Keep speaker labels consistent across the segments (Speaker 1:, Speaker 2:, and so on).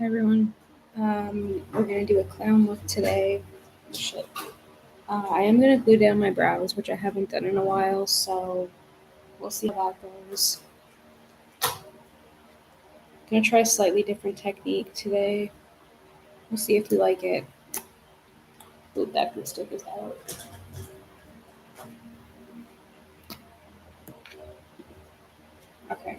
Speaker 1: Hi everyone. We're gonna do a clown look today. Shit. I am gonna glue down my brows, which I haven't done in a while, so we'll see how that goes. Gonna try a slightly different technique today. We'll see if we like it. Oop, that glue stick is out. Okay.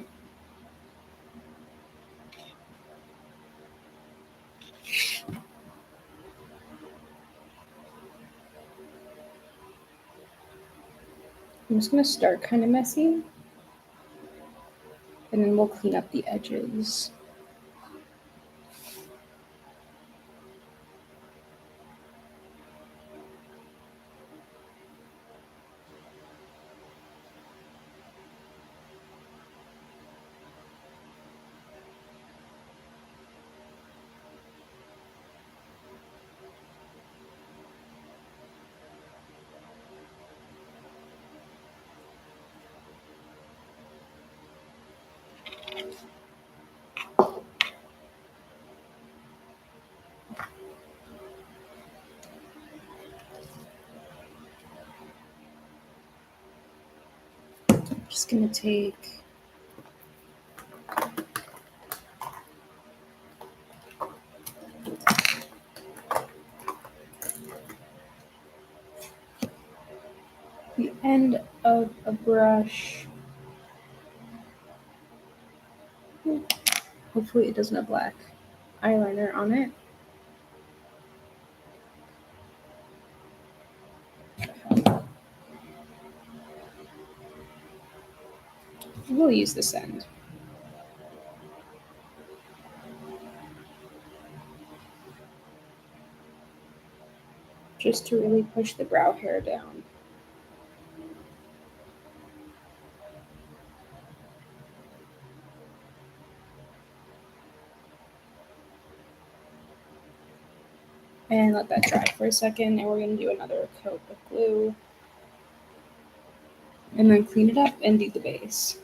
Speaker 1: I'm just gonna start kind of messy, and then we'll clean up the edges. Just gonna take the end of a brush. Hopefully it doesn't have black eyeliner on it. We'll use this end. Just to really push the brow hair down. And let that dry for a second, and we're going to do another coat of glue. And then clean it up and do the base.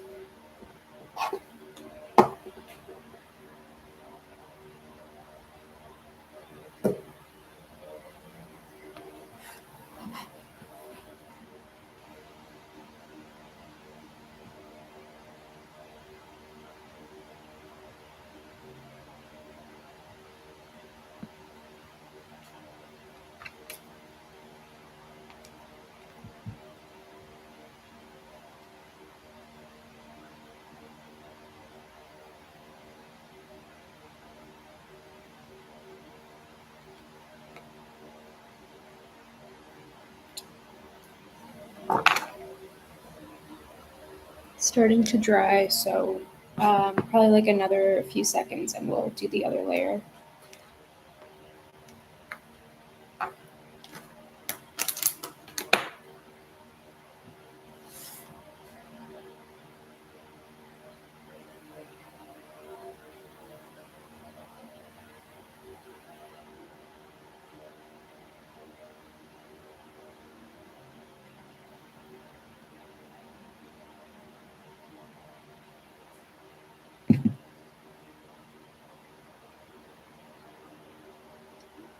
Speaker 1: Starting to dry, so probably like another few seconds and we'll do the other layer.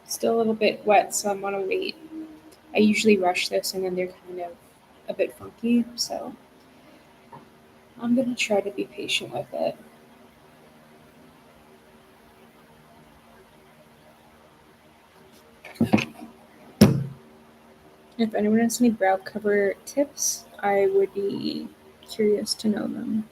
Speaker 1: Still a little bit wet, so I'm gonna wait. I usually rush this and then they're kind of a bit funky, so I'm gonna try to be patient with it. If anyone has any brow cover tips, I would be curious to know them.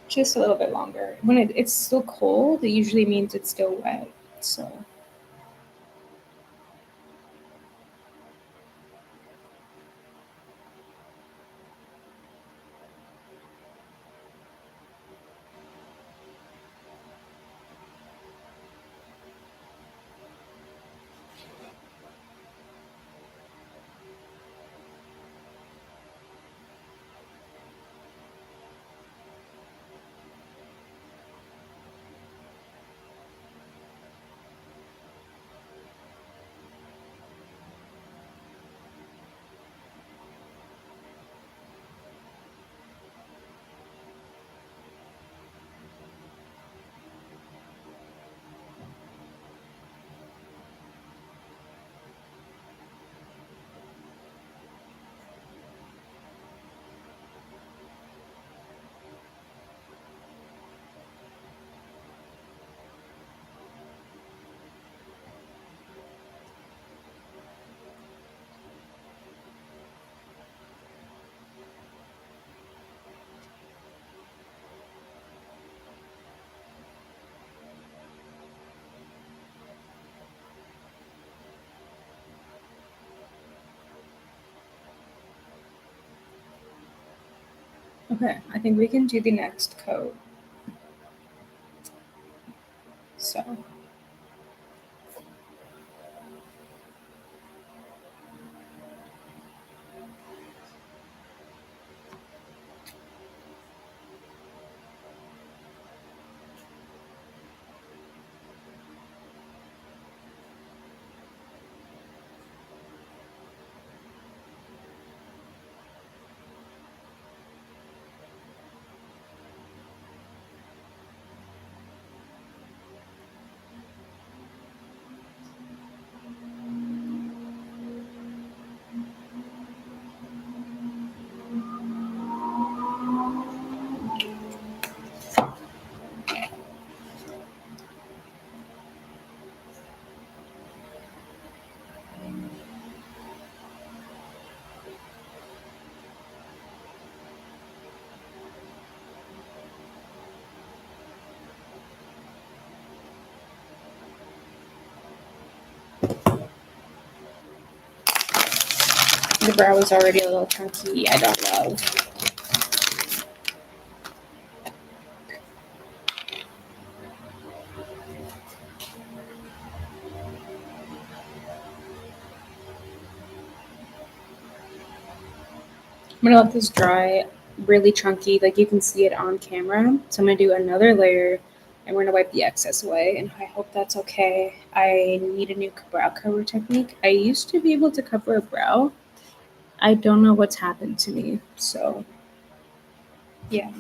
Speaker 1: Just a little bit longer. When it's still cold, it usually means it's still wet, so. Okay, I think we can do the next coat. So. The brow is already a little chunky. I don't love. I'm gonna let this dry really chunky, like you can see it on camera. So I'm gonna do another layer and we're gonna wipe the excess away, and I hope that's okay. I need a new brow cover technique. I used to be able to cover a brow. I don't know what's happened to me. So yeah.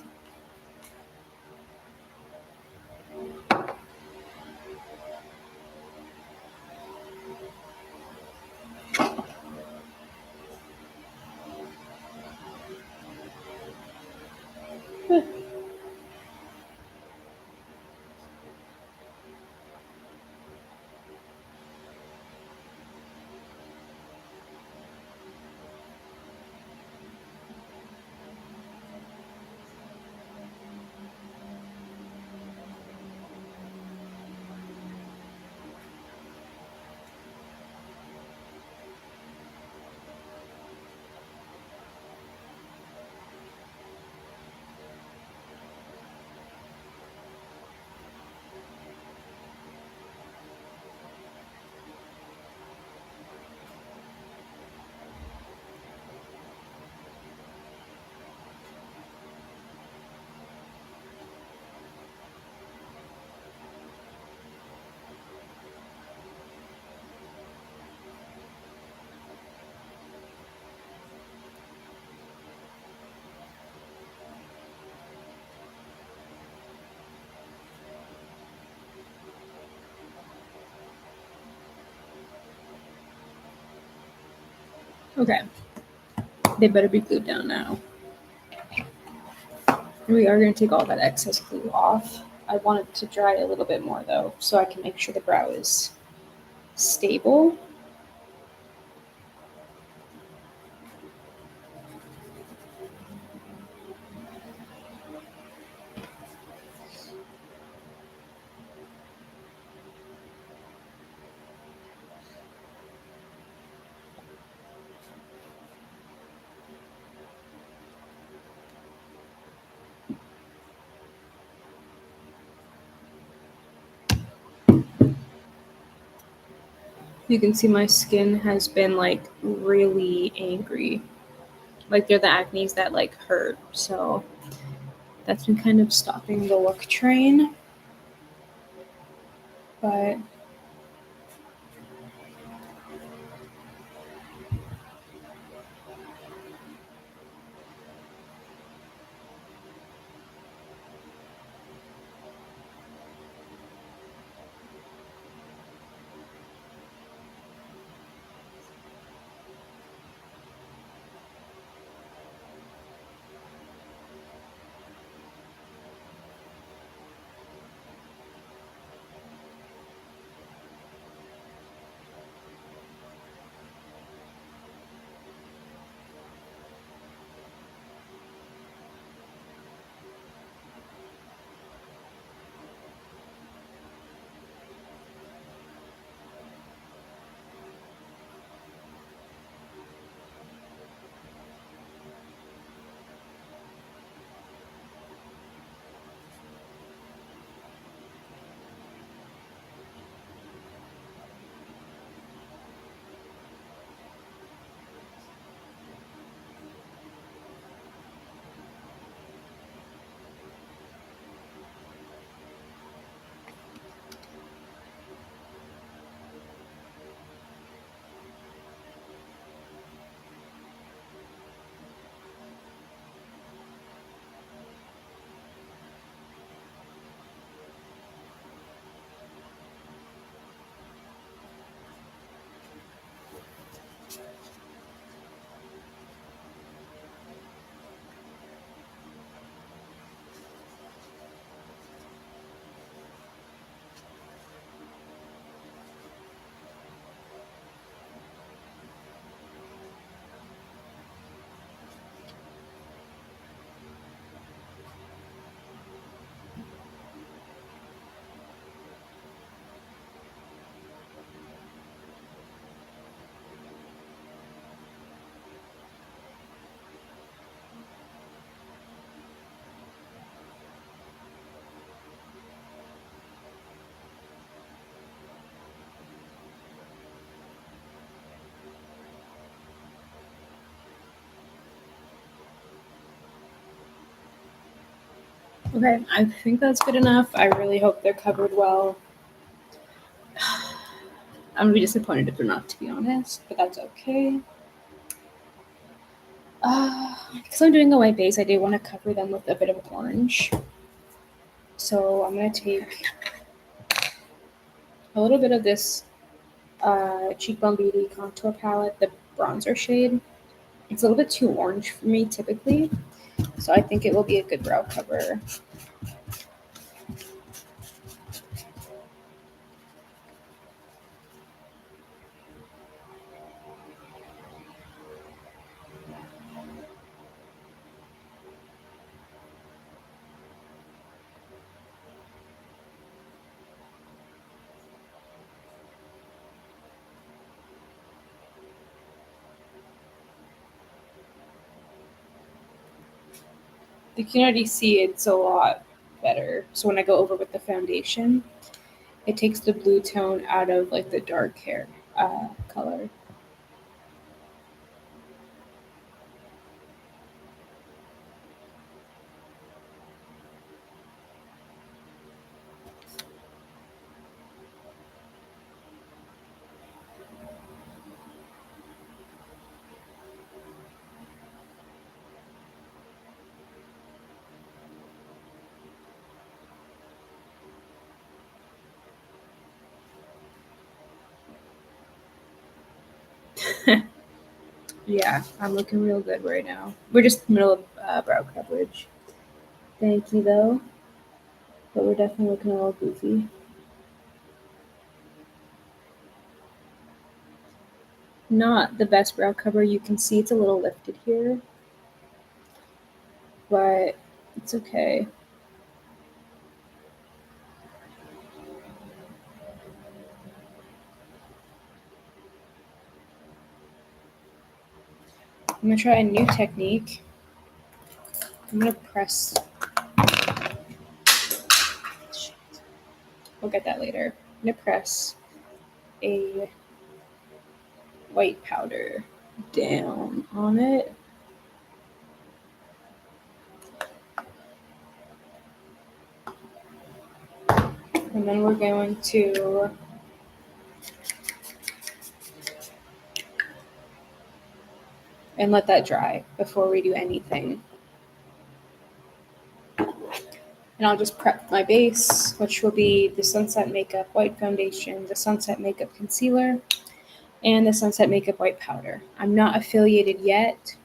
Speaker 1: Okay. They better be glued down now. We are going to take all that excess glue off. I want it to dry a little bit more though, so I can make sure the brow is stable. You can see my skin has been like really angry. Like they're the acnes that like hurt. So that's been kind of stopping the look train. But Okay, I think that's good enough. I really hope they're covered well. I'm gonna be disappointed if they're not, to be honest, but that's okay. Because I'm doing a white base, I do want to cover them with a bit of orange. So I'm gonna take a little bit of this Cheekbone Beauty contour palette, the bronzer shade. It's a little bit too orange for me typically, so I think it will be a good brow cover. You can already see it's a lot better. So when I go over with the foundation, it takes the blue tone out of like the dark hair color. Yeah, I'm looking real good right now. We're just in the middle of brow coverage. Thank you though, but we're definitely looking a little goofy. Not the best brow cover. You can see it's a little lifted here, but it's okay. I'm gonna try a new technique. I'm gonna press. We'll get that later. I'm gonna press a white powder down on it. And then we're going to and let that dry before we do anything. And I'll just prep my base, which will be the Sunset Makeup White Foundation, the Sunset Makeup Concealer, and the Sunset Makeup White Powder. I'm not affiliated yet.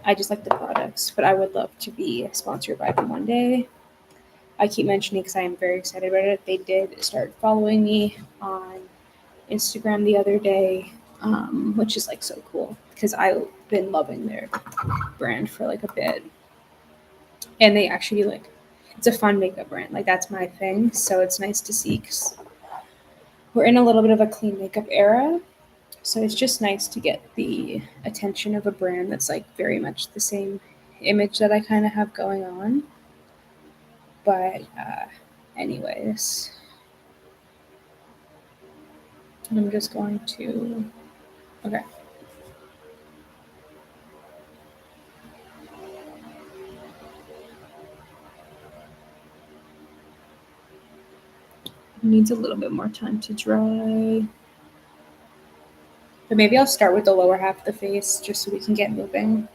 Speaker 1: I just like the products, but I would love to be sponsored by them one day. I keep mentioning because I am very excited about it. They did start following me on Instagram the other day, which is like so cool because I've been loving their brand for like a bit. And they actually like it's a fun makeup brand. Like that's my thing. So it's nice to see because we're in a little bit of a clean makeup era. So it's just nice to get the attention of a brand that's like very much the same image that I kind of have going on. But anyways, I'm just going to okay. Needs a little bit more time to dry. But maybe I'll start with the lower half of the face just so we can get moving.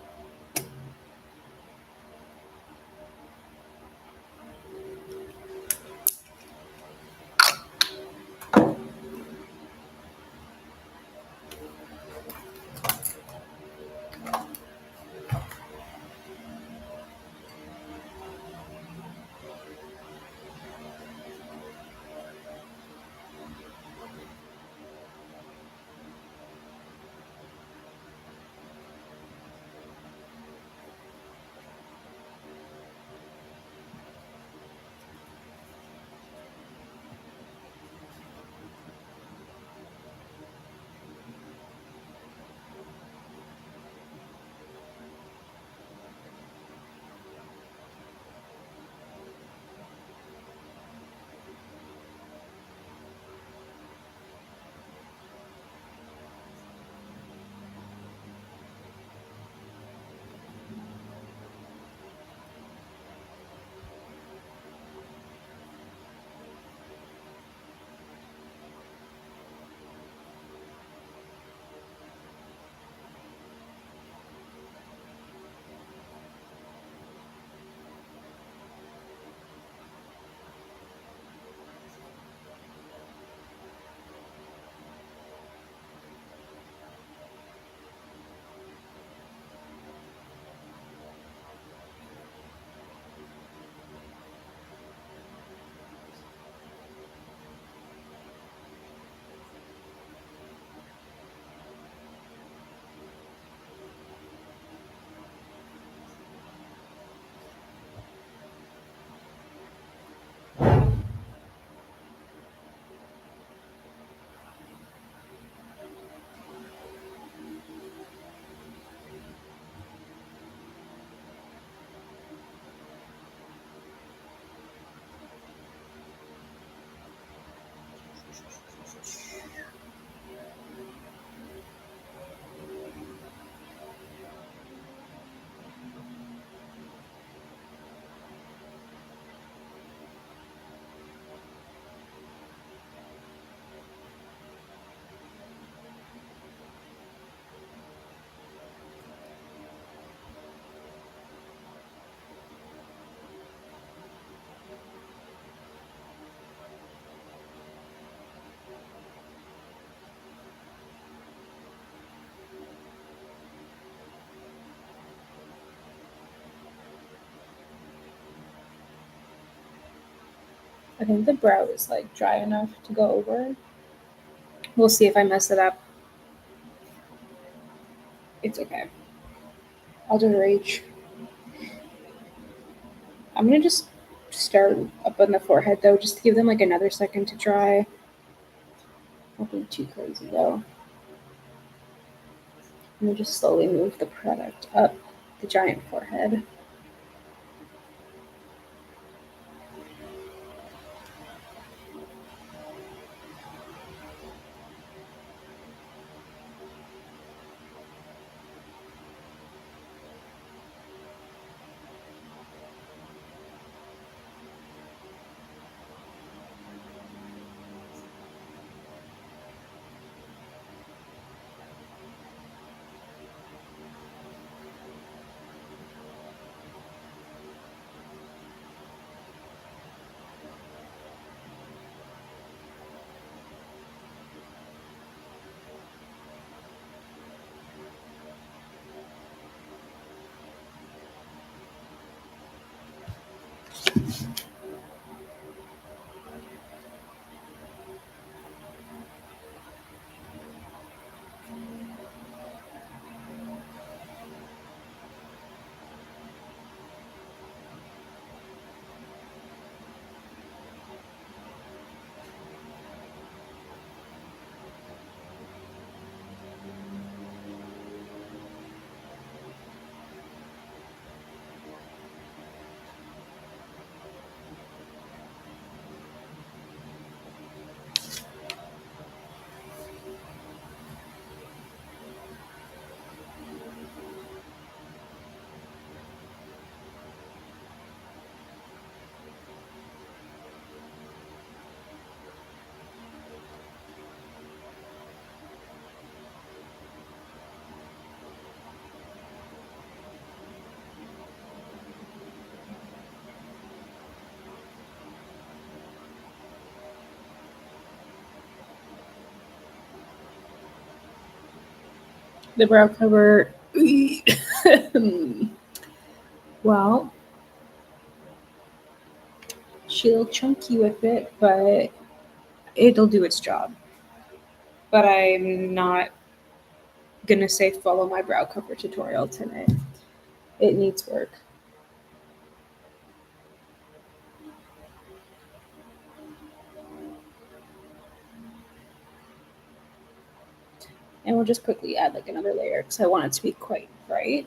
Speaker 1: I think the brow is like dry enough to go over. We'll see if I mess it up. It's okay. I'll just rage. I'm gonna just start up on the forehead though, just to give them like another second to dry. Nothing too crazy though. And then just slowly move the product up the giant forehead. The brow cover. Well, she'll chunky with it, but it'll do its job. But I'm not gonna say follow my brow cover tutorial tonight. It needs work. And we'll just quickly add like another layer because I want it to be quite bright.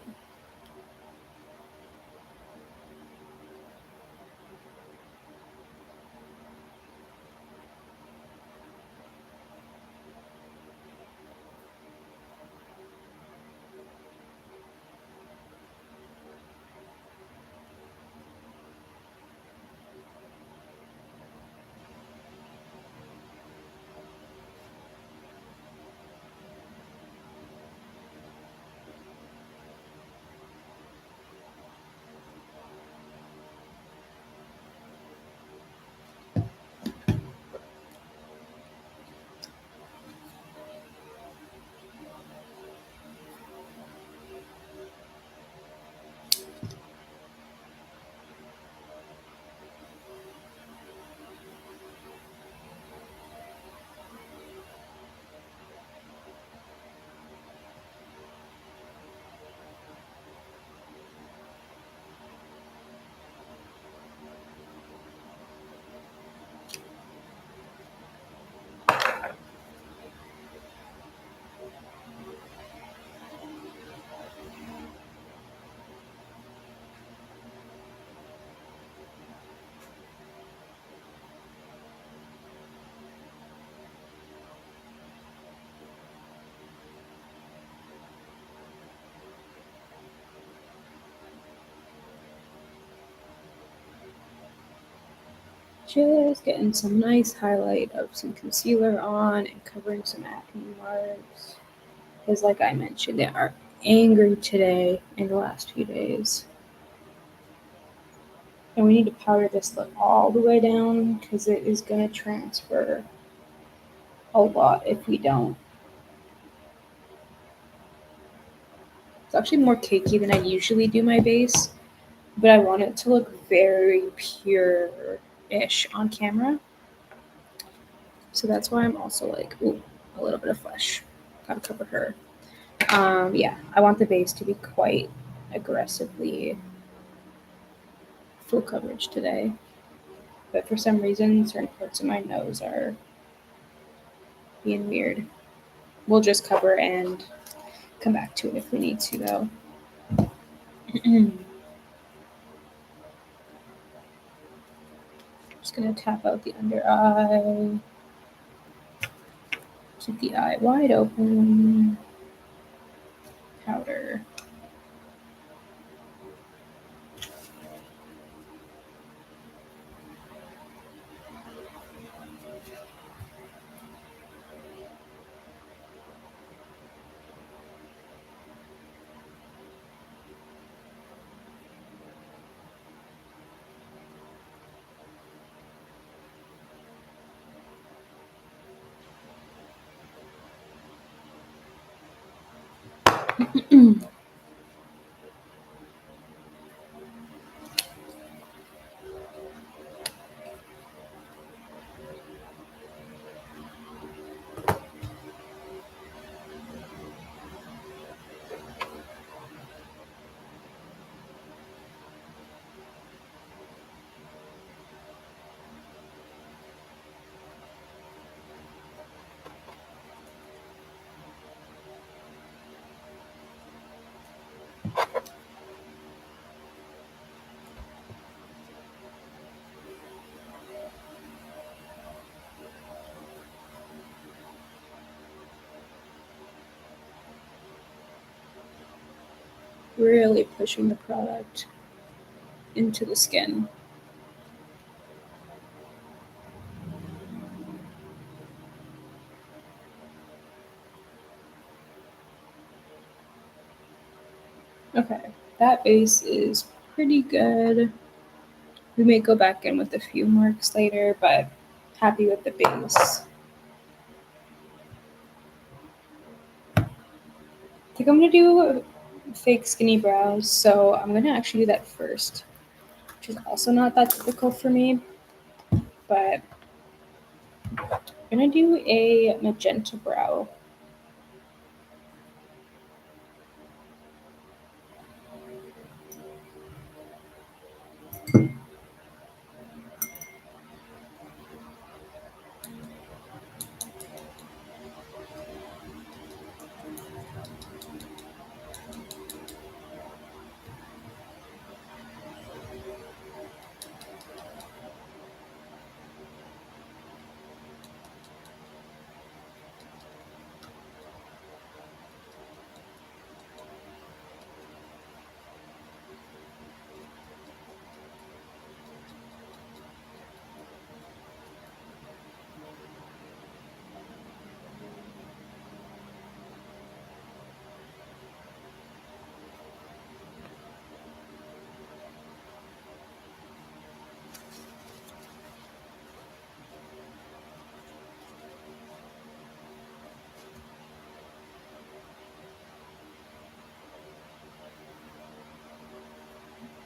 Speaker 1: Just getting some nice highlight of some concealer on and covering some acne marks. Because, like I mentioned, they are angry today in the last few days. And we need to powder this look all the way down because it is going to transfer a lot if we don't. It's actually more cakey than I usually do my base, but I want it to look very pure ish on camera. So that's why I'm also like, ooh, a little bit of flesh. Gotta cover her. Yeah, I want the base to be quite aggressively full coverage today. But for some reason, certain parts of my nose are being weird. We'll just cover and come back to it if we need to, though. Just gonna tap out the under eye. Keep the eye wide open. Powder. Really pushing the product into the skin. Okay, that base is pretty good. We may go back in with a few marks later, but happy with the base. I think I'm gonna do fake skinny brows, so I'm gonna actually do that first, which is also not that difficult for me, but I'm gonna do a magenta brow.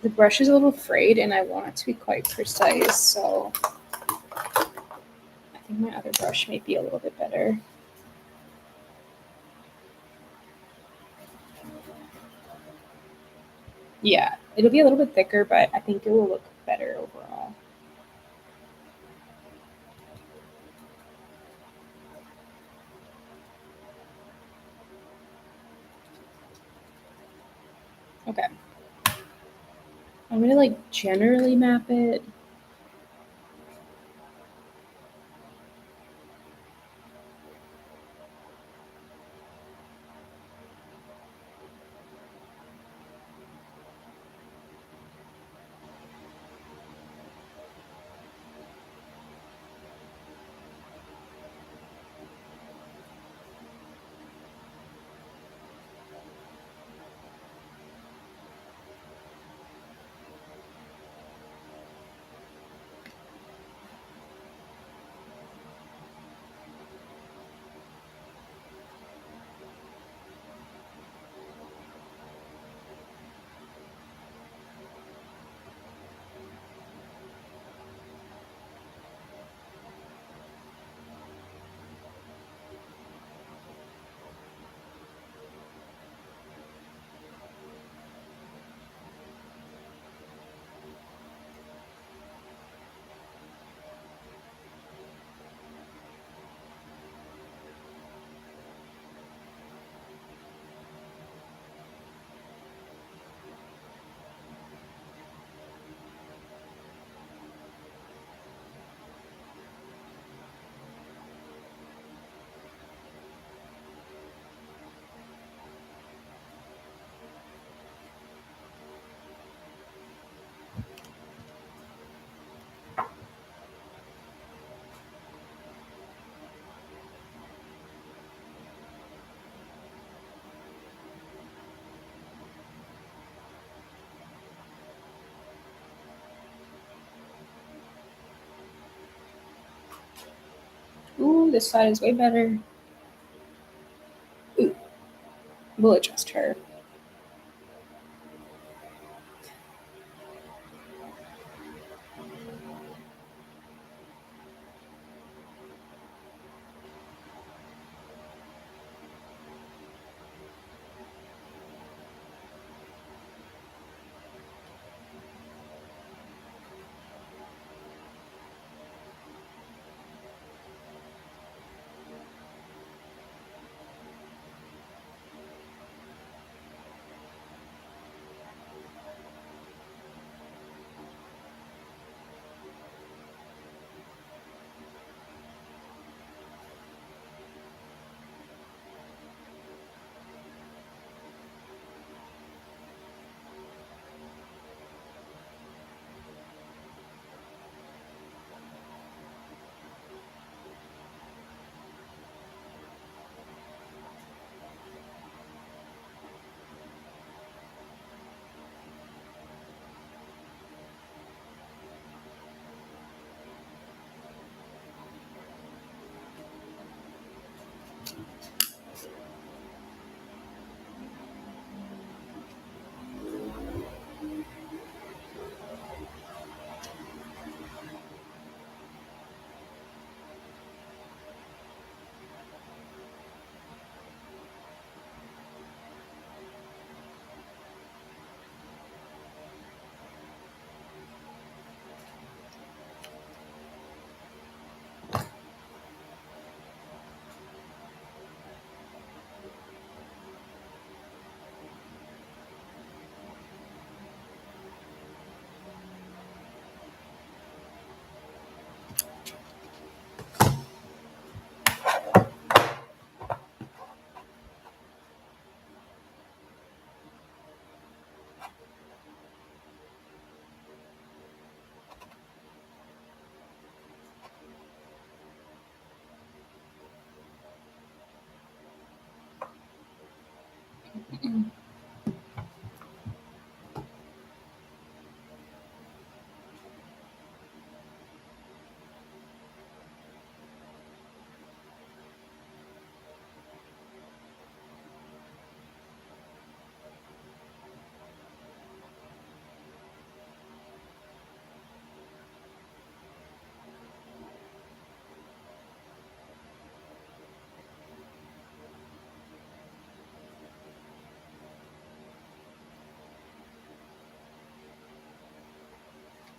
Speaker 1: The brush is a little frayed and I want it to be quite precise, so I think my other brush may be a little bit better. Yeah, it'll be a little bit thicker, but I think it will look better overall. Okay. I'm gonna like generally map it. Ooh, this side is way better. Ooh, we'll adjust her.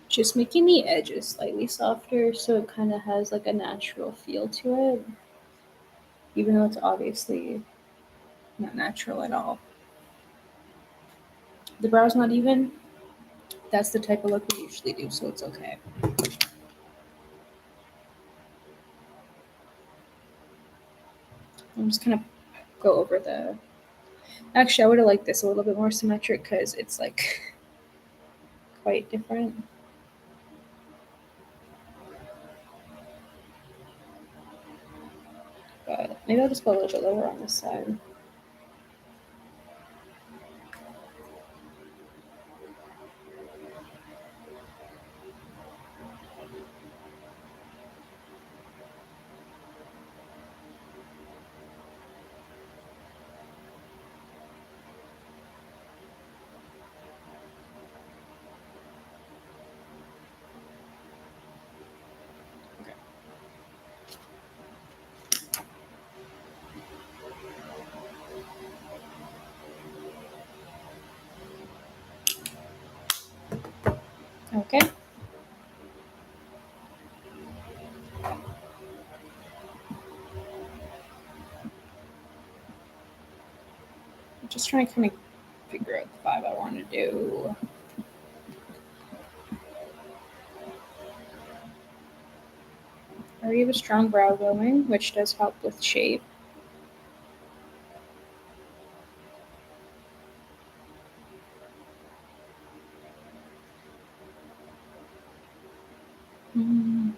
Speaker 1: Just making the edges slightly softer so it kind of has like a natural feel to it, even though it's obviously not natural at all. The brow's not even. That's the type of look we usually do, so it's okay. I'm just gonna go over the. Actually, I would have liked this a little bit more symmetric because it's like quite different. But maybe I'll just go a little bit lower on this side. Okay. I'm just trying to kind of figure out the vibe I want to do. I already have a strong brow going, which does help with shape. Mm.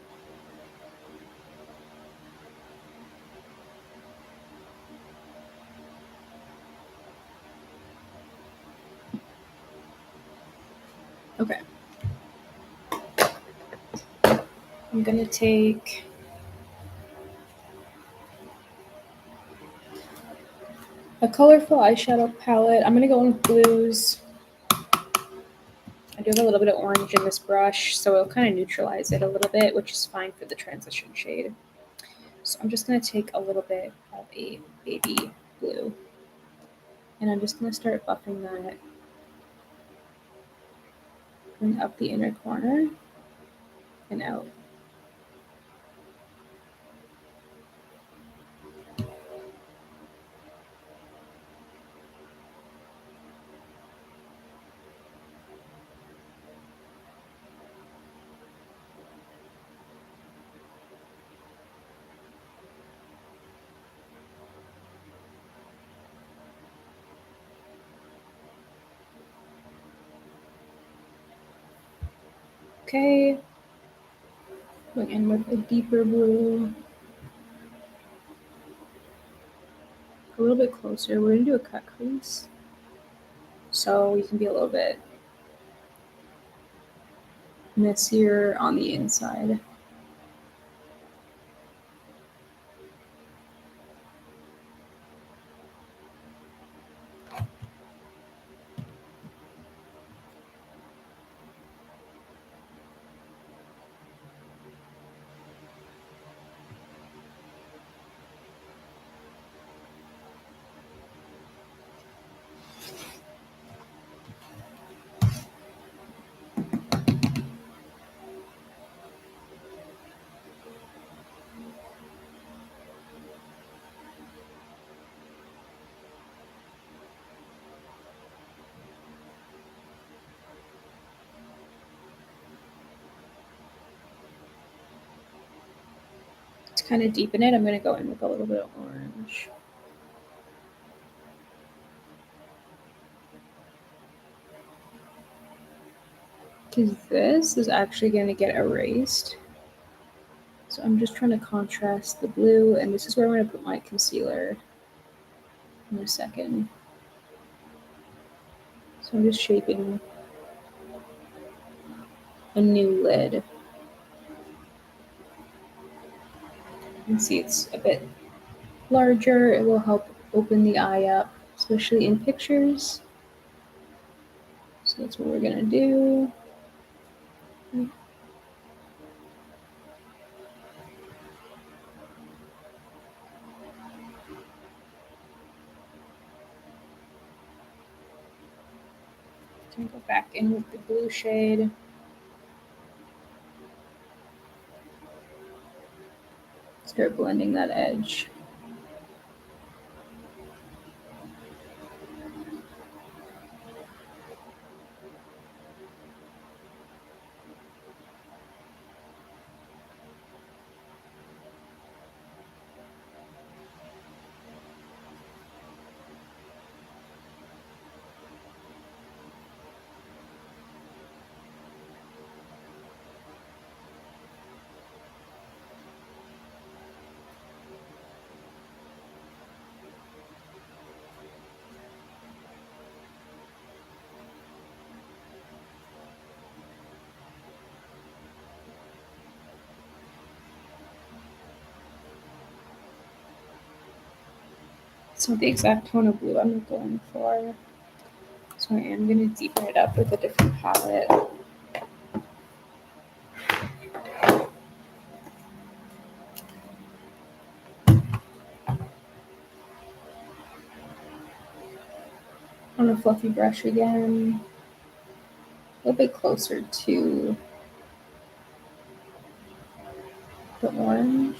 Speaker 1: Okay. I'm gonna take a colorful eyeshadow palette. I'm gonna go in with blues. I do have a little bit of orange in this brush, so it'll kind of neutralize it a little bit, which is fine for the transition shade. So I'm just gonna take a little bit of a baby blue, and I'm just gonna start buffing that, going up the inner corner and out. Okay, going in with a deeper blue, a little bit closer. We're gonna do a cut crease, so you can be a little bit messier on the inside. To kind of deepen it, I'm gonna go in with a little bit of orange. Because this is actually going to get erased. So I'm just trying to contrast the blue, and this is where I'm going to put my concealer in a second. So I'm just shaping a new lid. You can see it's a bit larger. It will help open the eye up, especially in pictures. So that's what we're going to do. Can go back in with the blue shade. Start blending that edge. It's not the exact tone of blue I'm going for. So I am going to deepen it up with a different palette. On a fluffy brush again, a little bit closer to the orange.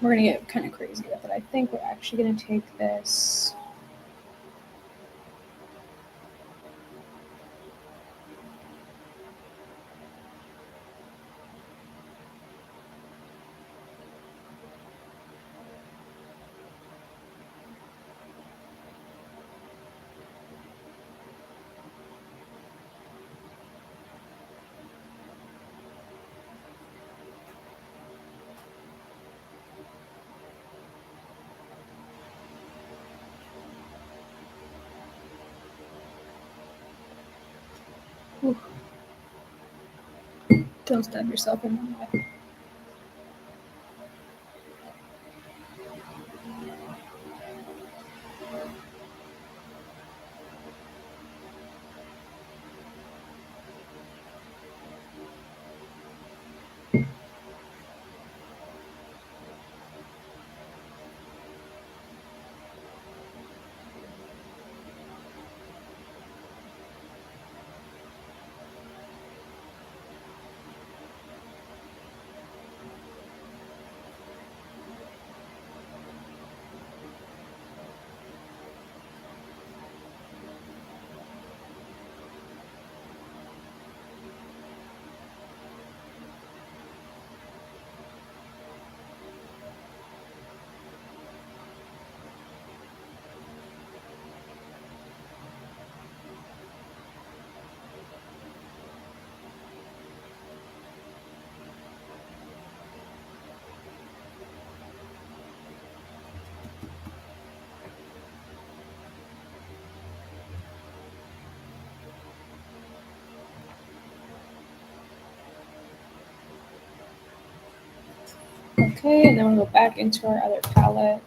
Speaker 1: We're gonna get kind of crazy with it. I think we're actually gonna take this. Ooh, don't stab yourself in the eye. Okay, and then we'll go back into our other palette.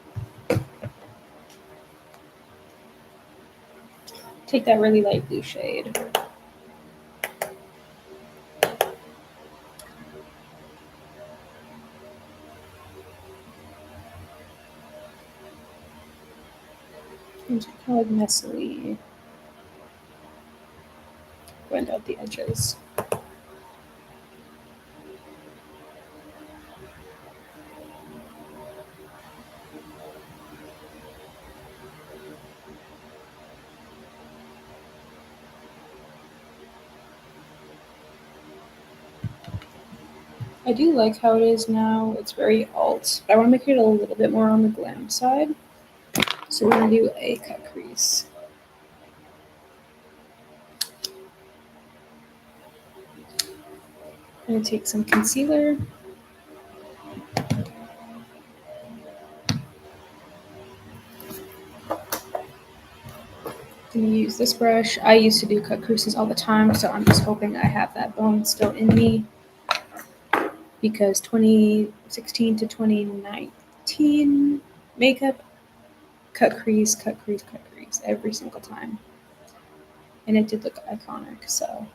Speaker 1: Take that really light blue shade. And just kind of like messily blend out the edges. I do like how it is now. It's very alt. I want to make it a little bit more on the glam side. So we're going to do a cut crease. I'm going to take some concealer. I'm going to use this brush. I used to do cut creases all the time, so I'm just hoping I have that bone still in me. Because 2016 to 2019 makeup, cut crease, cut crease, cut crease every single time. And it did look iconic, so.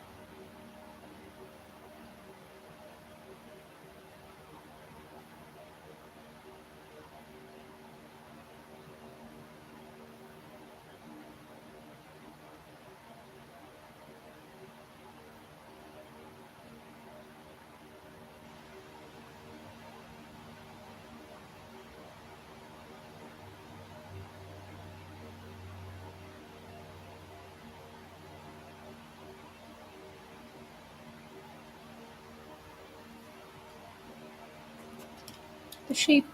Speaker 1: The shape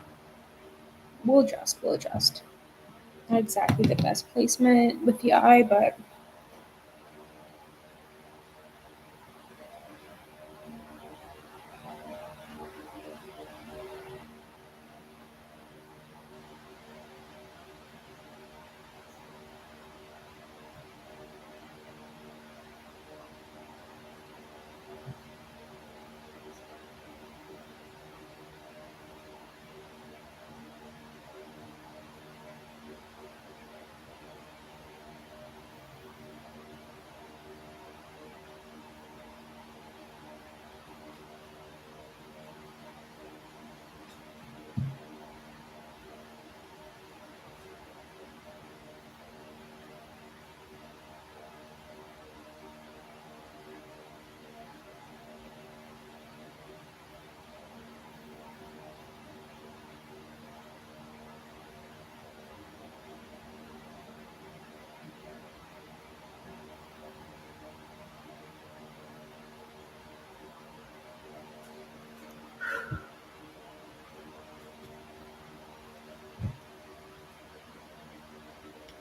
Speaker 1: will adjust, will adjust. Not exactly the best placement with the eye, but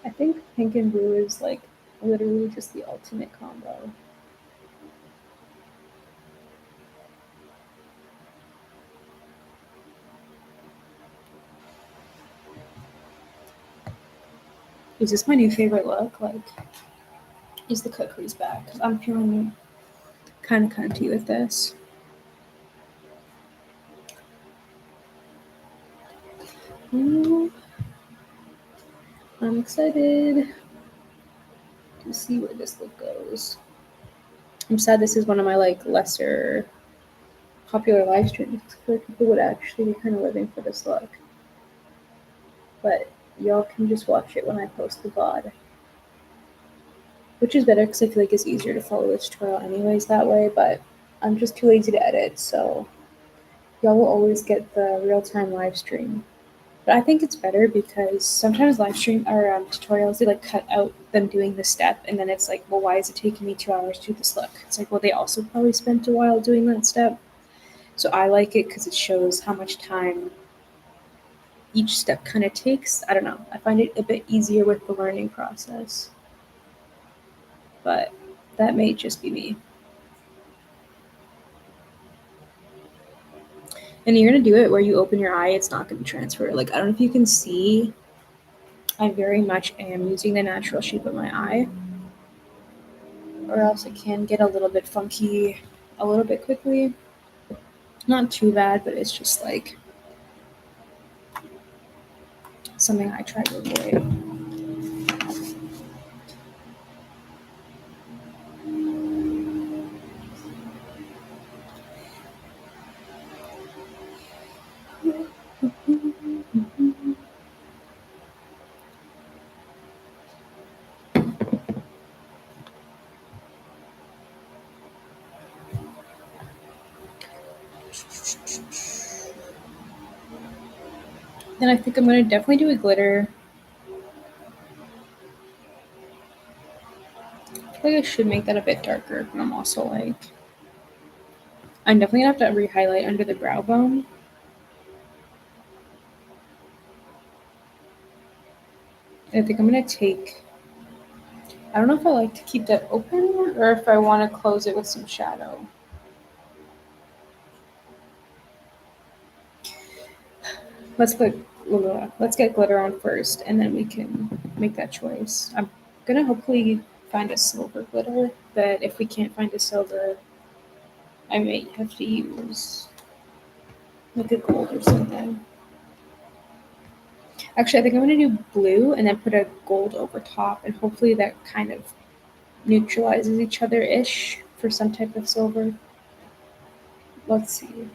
Speaker 1: I think pink and blue is like literally just the ultimate combo. Is this my new favorite look? Like, is the cut crease back? Because I'm feeling kind of cunty with this. Ooh, I'm excited to see where this look goes. I'm sad this is one of my like lesser popular live streams. I feel like people would actually be kind of living for this look. But y'all can just watch it when I post the VOD. Which is better because I feel like it's easier to follow the tutorial anyways that way, but I'm just too lazy to edit, so y'all will always get the real-time live stream. But I think it's better because sometimes live stream or tutorials, they like cut out them doing the step, and then it's like, well, why is it taking me 2 hours to do this look? It's like, well, they also probably spent a while doing that step. So I like it because it shows how much time each step kind of takes. I don't know. I find it a bit easier with the learning process. But that may just be me. And you're gonna do it where you open your eye, it's not gonna transfer. Like, I don't know if you can see, I very much am using the natural shape of my eye, or else it can get a little bit funky a little bit quickly. Not too bad, but it's just like something I try to avoid. Then I think I'm gonna definitely do a glitter. I feel like I should make that a bit darker, but I'm also like, I'm definitely gonna have to re-highlight under the brow bone. And I think I'm gonna take, I don't know if I like to keep that open or if I want to close it with some shadow. Let's get glitter on first, and then we can make that choice. I'm gonna hopefully find a silver glitter, but if we can't find a silver, I might have to use like a gold or something. Actually, I think I'm gonna do blue and then put a gold over top, and hopefully that kind of neutralizes each other ish for some type of silver. Let's see.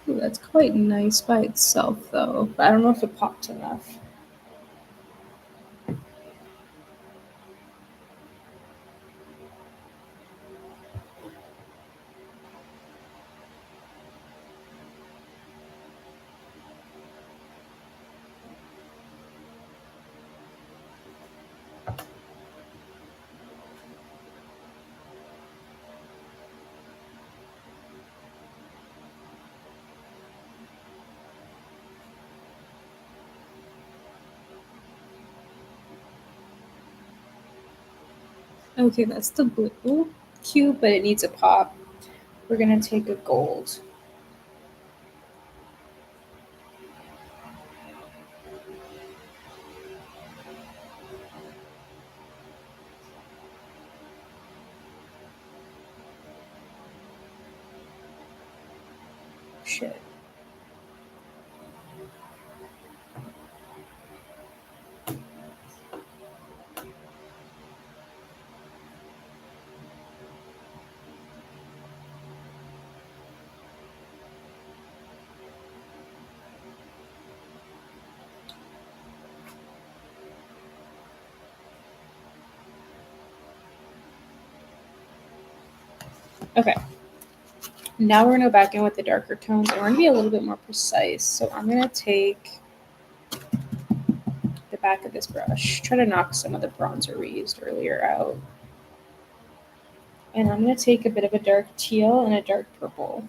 Speaker 1: Ooh, that's quite nice by itself, though. But I don't know if it pops enough. Okay, that's the blue. Cute, but it needs a pop. We're gonna take a gold. Shit. Okay. Now we're gonna go back in with the darker tones and we're gonna be a little bit more precise. So I'm gonna take the back of this brush, try to knock some of the bronzer we used earlier out. And I'm gonna take a bit of a dark teal and a dark purple.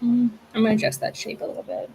Speaker 1: I'm gonna adjust that shape a little bit.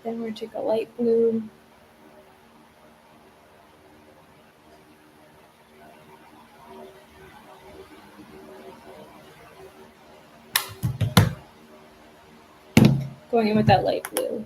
Speaker 1: Then we're gonna take a light blue. Going in with that light blue.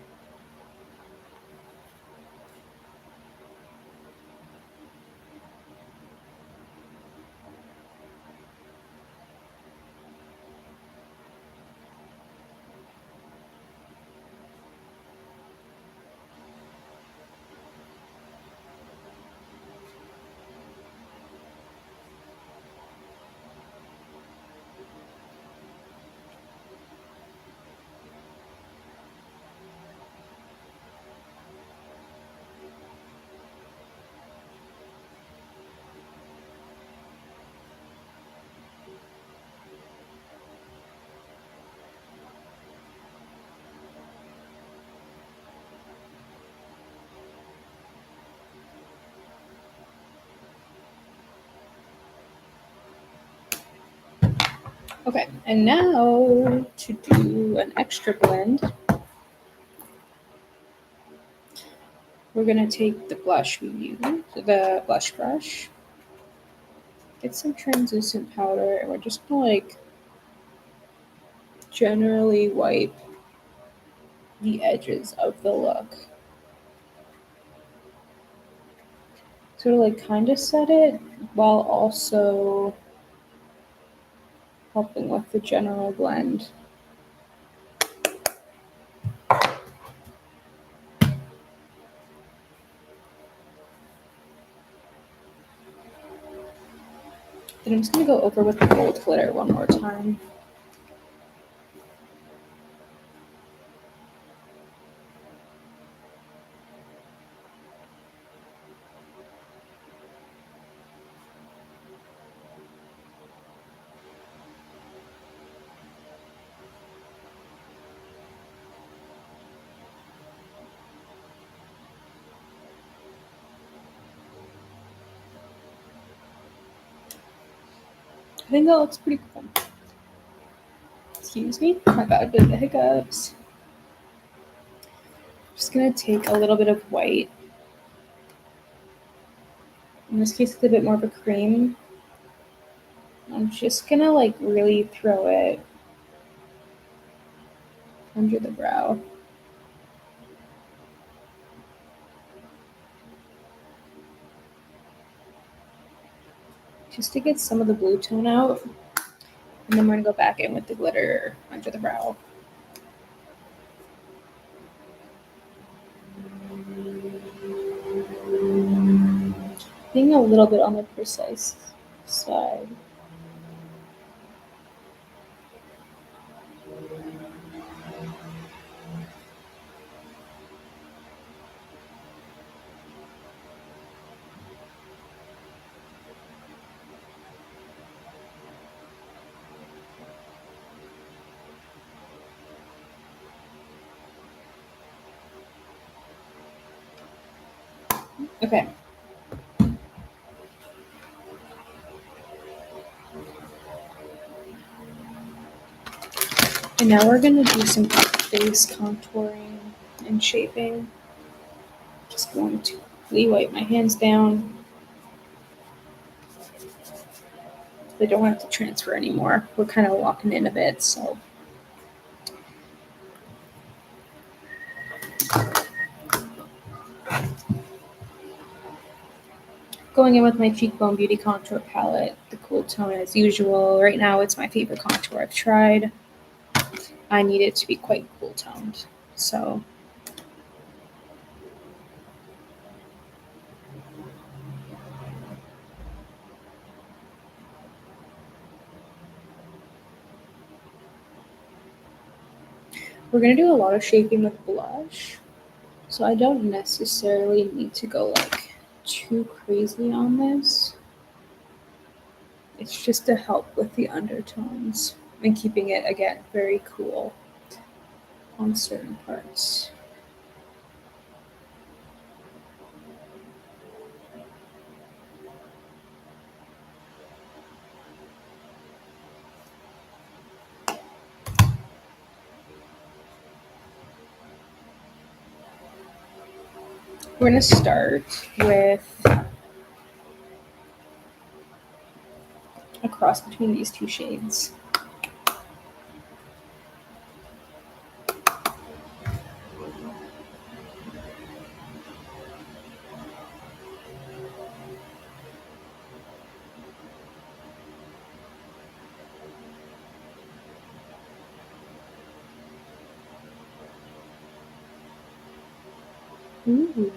Speaker 1: Okay, and now to do an extra blend, we're gonna take the blush we used, the blush brush, get some translucent powder, and we're just gonna like generally wipe the edges of the look. Sort of like kind of set it while also helping with the general blend. Then I'm just gonna go over with the gold glitter one more time. I think that looks pretty cool. Excuse me, I got a bit of the hiccups. Just gonna take a little bit of white. In this case, it's a bit more of a cream. I'm just gonna like really throw it under the brow. Just to get some of the blue tone out. And then we're gonna go back in with the glitter under the brow. Being a little bit on the precise side. Okay. And now we're gonna do some face contouring and shaping. Just going to quickly wipe my hands down. They don't have to transfer anymore. We're kind of locking in a bit, so. Going in with my Cheekbone Beauty Contour Palette, the cool tone as usual. Right now it's my favorite contour I've tried. I need it to be quite cool toned. So We're gonna do a lot of shaping with blush, so I don't necessarily need to go like too crazy on this. It's just to help with the undertones and keeping it, again, very cool on certain parts. We're going to start with a cross between these two shades. Ooh.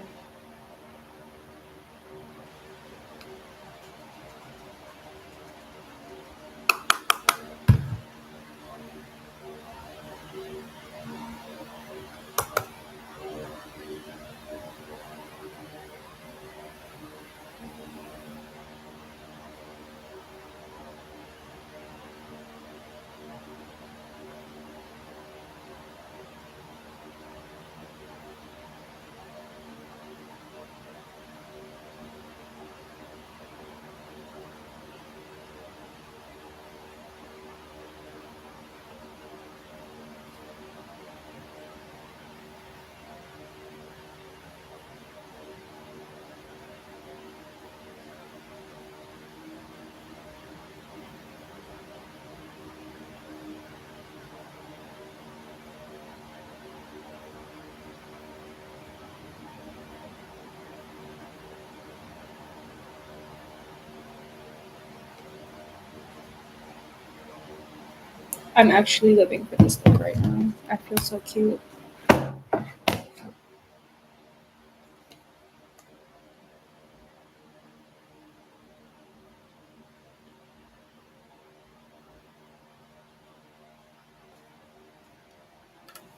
Speaker 1: I'm actually living for this look right now. I feel so cute.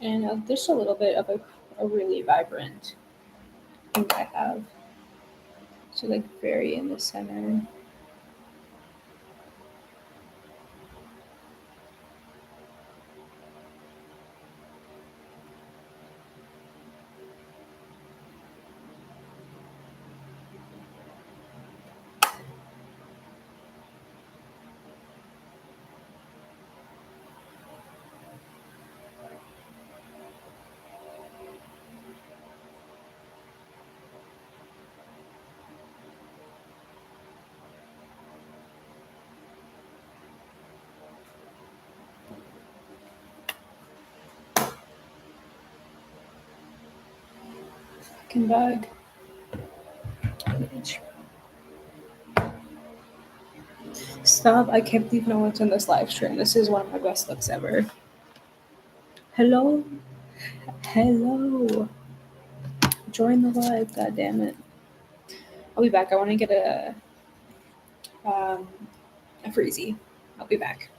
Speaker 1: And there's a little bit of a really vibrant pink I have. So like very in the center. Fucking bag. Stop. I can't believe no one's in this live stream. This is one of my best looks ever. Hello? Hello. Join the live, god damn it. I'll be back. I want to get a freezy. I'll be back.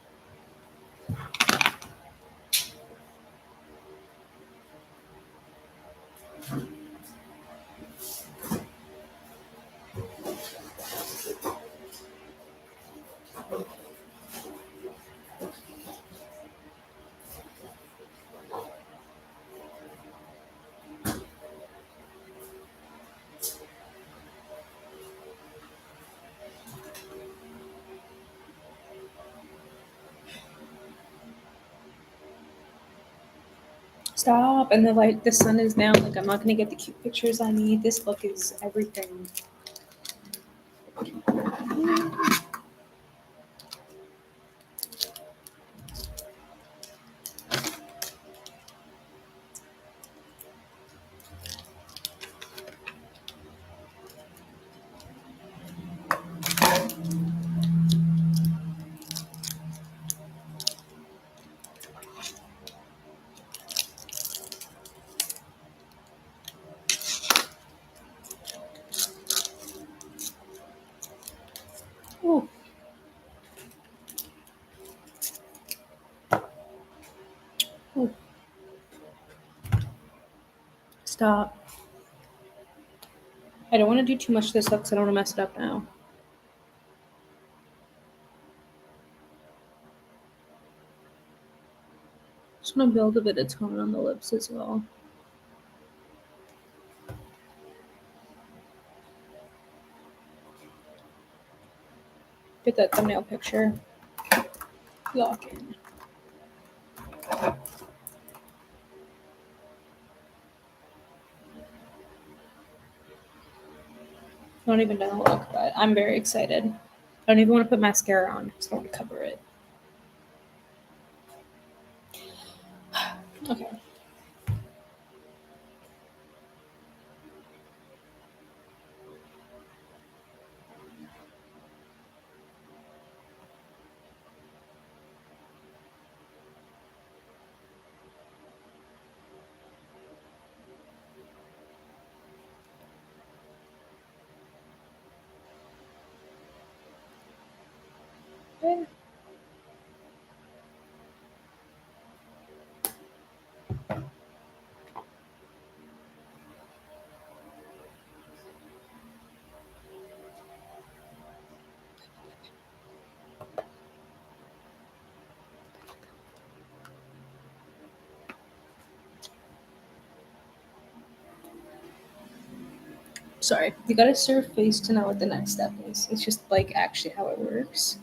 Speaker 1: Stop. And the sun is down. Like, I'm not going to get the cute pictures I need. This look is everything. Ooh. Stop. I don't want to do too much of this stuff because I don't want to mess it up now. Just want to build a bit of tone on the lips as well. Get that thumbnail picture. Lock in. Not even done the look, but I'm very excited. I don't even want to put mascara on because I want to cover it. Okay. Okay. Sorry, you gotta serve face to know what the next step is. It's just like actually how it works.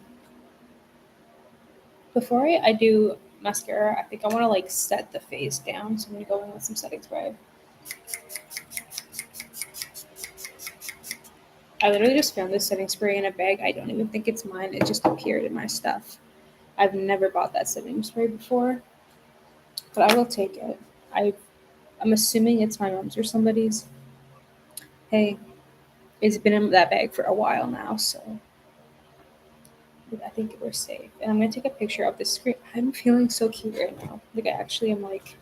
Speaker 1: Before I do mascara, I think I want to like set the face down. So I'm gonna go in with some setting spray. I literally just found this setting spray in a bag. I don't even think it's mine. It just appeared in my stuff. I've never bought that setting spray before, but I will take it. I'm assuming it's my mom's or somebody's. Hey, it's been in that bag for a while now, so I think we're safe. And I'm gonna take a picture of the screen. I'm feeling so cute right now. Like I actually am like